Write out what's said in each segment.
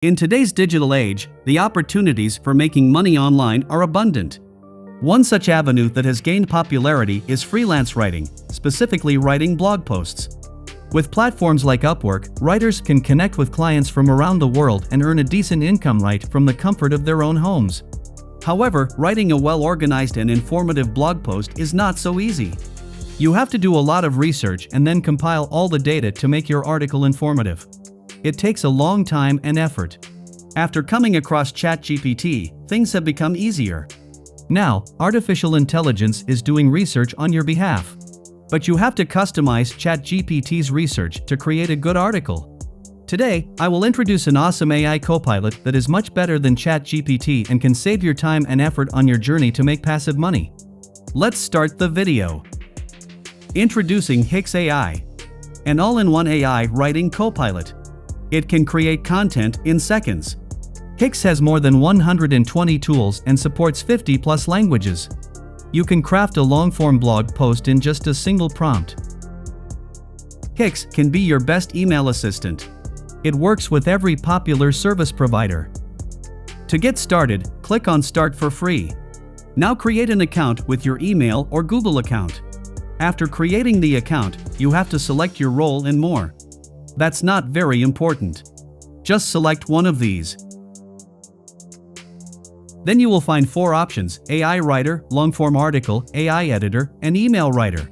In today's digital age, the opportunities for making money online are abundant. One such avenue that has gained popularity is freelance writing, specifically writing blog posts. With platforms like Upwork, writers can connect with clients from around the world and earn a decent income right from the comfort of their own homes. However, writing a well-organized and informative blog post is not so easy. You have to do a lot of research and then compile all the data to make your article informative. It takes a long time and effort. After coming across ChatGPT, things have become easier. Now, artificial intelligence is doing research on your behalf. But you have to customize ChatGPT's research to create a good article. Today, I will introduce an awesome AI copilot that is much better than ChatGPT and can save your time and effort on your journey to make passive money. Let's start the video. Introducing Hix AI, an all-in-one AI writing copilot. It can create content in seconds. Hix has more than 120 tools and supports 50+ languages. You can craft a long-form blog post in just a single prompt. Hix can be your best email assistant. It works with every popular service provider. To get started, click on Start for free. Now create an account with your email or Google account. After creating the account, you have to select your role and more. That's not very important. Just select one of these. Then you will find 4 options: AI writer, long-form article, AI editor, and email writer.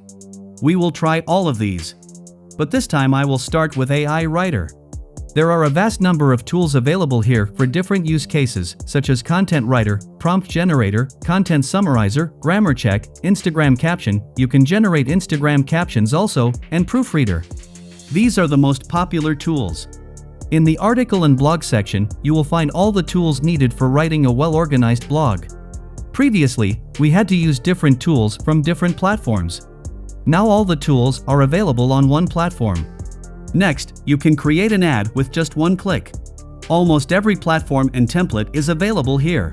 We will try all of these. But this time I will start with AI writer. There are a vast number of tools available here for different use cases, such as content writer, prompt generator, content summarizer, grammar check, Instagram caption, you can generate Instagram captions also, and proofreader. These are the most popular tools. In the article and blog section, you will find all the tools needed for writing a well-organized blog. Previously, we had to use different tools from different platforms. Now all the tools are available on one platform. Next, you can create an ad with just one click. Almost every platform and template is available here.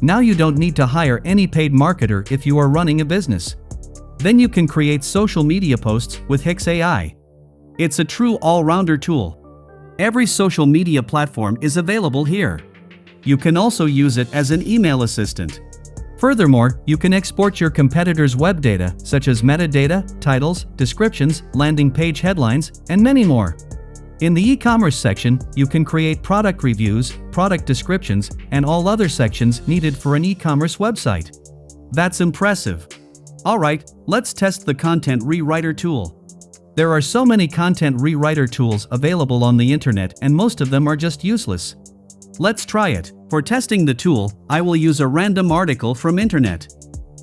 Now you don't need to hire any paid marketer if you are running a business. Then you can create social media posts with Hix AI. It's a true all-rounder tool. Every social media platform is available here. You can also use it as an email assistant. Furthermore, you can export your competitors' web data, such as metadata, titles, descriptions, landing page headlines, and many more. In the e-commerce section, you can create product reviews, product descriptions, and all other sections needed for an e-commerce website. That's impressive. Alright, let's test the content rewriter tool. There are so many content rewriter tools available on the internet and most of them are just useless. Let's try it. For testing the tool, I will use a random article from internet.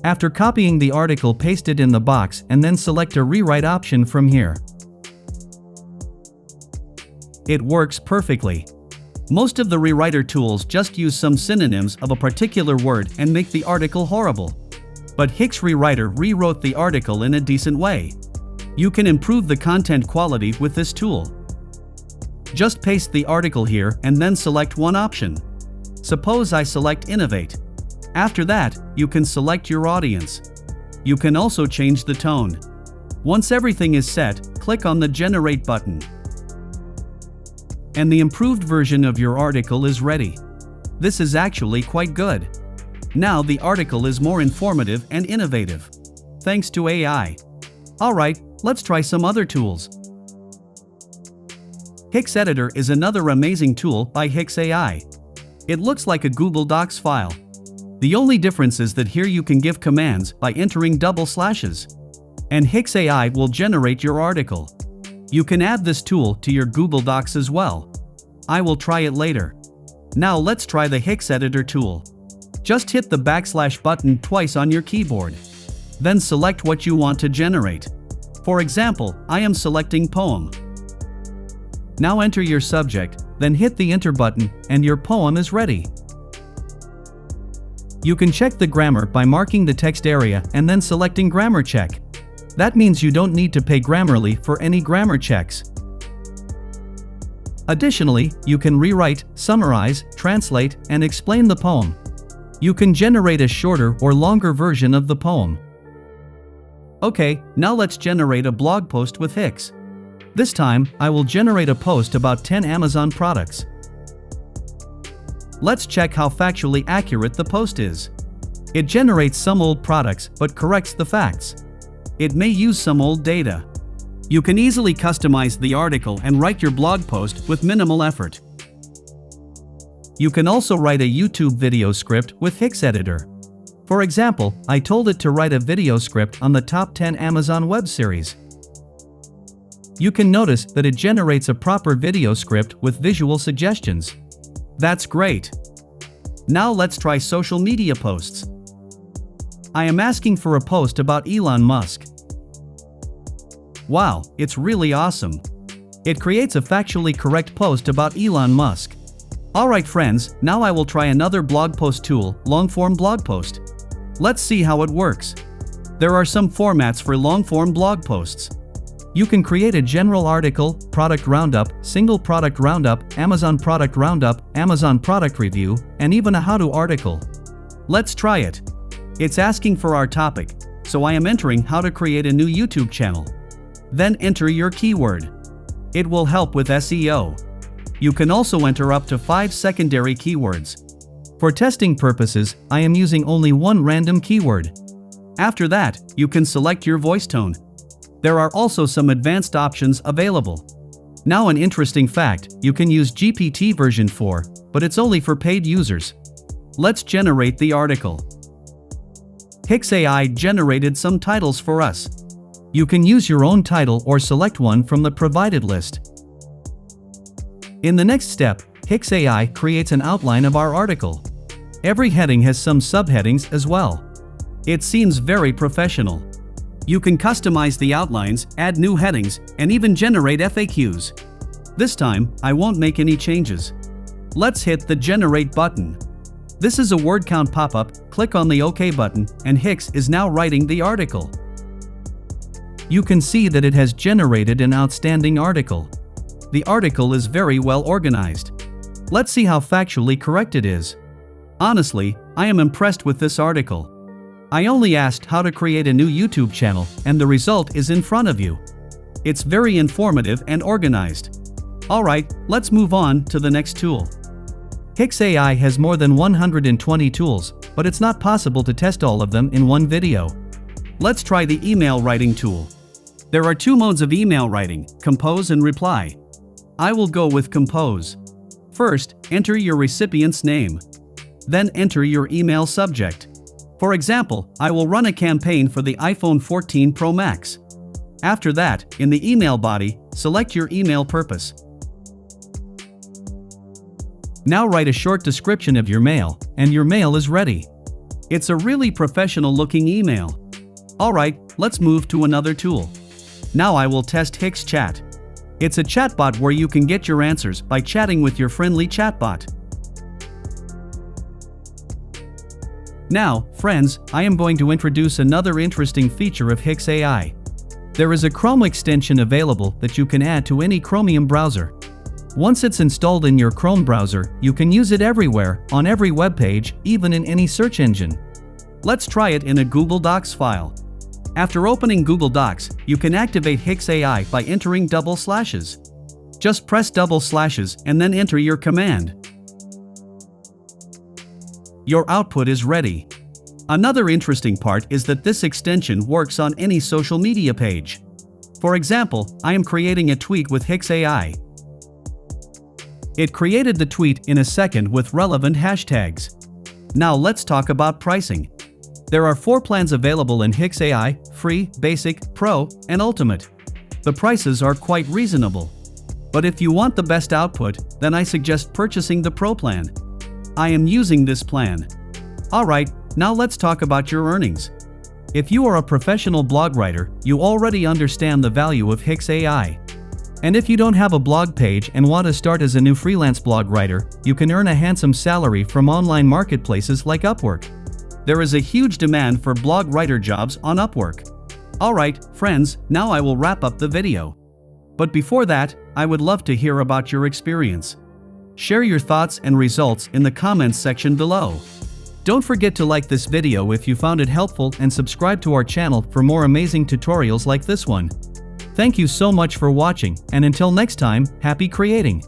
After copying the article, paste it in the box and then select a rewrite option from here. It works perfectly. Most of the rewriter tools just use some synonyms of a particular word and make the article horrible. But Hix Rewriter rewrote the article in a decent way. You can improve the content quality with this tool. Just paste the article here and then select one option. Suppose I select Innovate. After that, you can select your audience. You can also change the tone. Once everything is set, click on the Generate button. And the improved version of your article is ready. This is actually quite good. Now the article is more informative and innovative. Thanks to AI. Alright, let's try some other tools. Hix Editor is another amazing tool by Hix AI. It looks like a Google Docs file. The only difference is that here you can give commands by entering double slashes. And Hix AI will generate your article. You can add this tool to your Google Docs as well. I will try it later. Now let's try the Hix Editor tool. Just hit the backslash button twice on your keyboard. Then select what you want to generate. For example, I am selecting poem. Now enter your subject, then hit the enter button, and your poem is ready. You can check the grammar by marking the text area and then selecting grammar check. That means you don't need to pay Grammarly for any grammar checks. Additionally, you can rewrite, summarize, translate, and explain the poem. You can generate a shorter or longer version of the poem. Okay, now let's generate a blog post with Hix. This time, I will generate a post about 10 Amazon products. Let's check how factually accurate the post is. It generates some old products but corrects the facts. It may use some old data. You can easily customize the article and write your blog post with minimal effort. You can also write a YouTube video script with Hix Editor. For example, I told it to write a video script on the top 10 Amazon web series. You can notice that it generates a proper video script with visual suggestions. That's great. Now let's try social media posts. I am asking for a post about Elon Musk. Wow, it's really awesome. It creates a factually correct post about Elon Musk. Alright friends, now I will try another blog post tool, long-form blog post. Let's see how it works. There are some formats for long-form blog posts. You can create a general article, product roundup, single product roundup, Amazon product roundup, Amazon product review, and even a how-to article. Let's try it. It's asking for our topic, so I am entering how to create a new YouTube channel. Then enter your keyword. It will help with SEO. You can also enter up to 5 secondary keywords. For testing purposes, I am using only one random keyword. After that, you can select your voice tone. There are also some advanced options available. Now an interesting fact, you can use GPT version 4, but it's only for paid users. Let's generate the article. Hix AI generated some titles for us. You can use your own title or select one from the provided list. In the next step, Hix AI creates an outline of our article. Every heading has some subheadings as well. It seems very professional. You can customize the outlines, add new headings, and even generate FAQs. This time, I won't make any changes. Let's hit the Generate button. This is a word count pop-up, click on the OK button, and Hix is now writing the article. You can see that it has generated an outstanding article. The article is very well organized. Let's see how factually correct it is. Honestly, I am impressed with this article. I only asked how to create a new YouTube channel, and the result is in front of you. It's very informative and organized. Alright, let's move on to the next tool. Hix AI has more than 120 tools, but it's not possible to test all of them in one video. Let's try the email writing tool. There are 2 modes of email writing, compose and reply. I will go with compose. First, enter your recipient's name. Then enter your email subject. For example, I will run a campaign for the iPhone 14 Pro Max. After that, in the email body, select your email purpose. Now write a short description of your mail, and your mail is ready. It's a really professional looking email. Alright, let's move to another tool. Now I will test Hix Chat. It's a chatbot where you can get your answers by chatting with your friendly chatbot. Now, friends, I am going to introduce another interesting feature of Hix AI. There is a Chrome extension available that you can add to any Chromium browser. Once it's installed in your Chrome browser, you can use it everywhere, on every web page, even in any search engine. Let's try it in a Google Docs file. After opening Google Docs, you can activate Hix AI by entering double slashes. Just press double slashes and then enter your command. Your output is ready. Another interesting part is that this extension works on any social media page. For example, I am creating a tweet with Hix AI. It created the tweet in a second with relevant hashtags. Now let's talk about pricing. There are 4 plans available in Hix AI: Free, Basic, Pro, and Ultimate. The prices are quite reasonable. But if you want the best output, then I suggest purchasing the Pro plan. I am using this plan. Alright, now let's talk about your earnings. If you are a professional blog writer, you already understand the value of Hix AI. And if you don't have a blog page and want to start as a new freelance blog writer, you can earn a handsome salary from online marketplaces like Upwork. There is a huge demand for blog writer jobs on Upwork. Alright, friends, now I will wrap up the video. But before that, I would love to hear about your experience. Share your thoughts and results in the comments section below. Don't forget to like this video if you found it helpful and subscribe to our channel for more amazing tutorials like this one. Thank you so much for watching, and until next time, happy creating!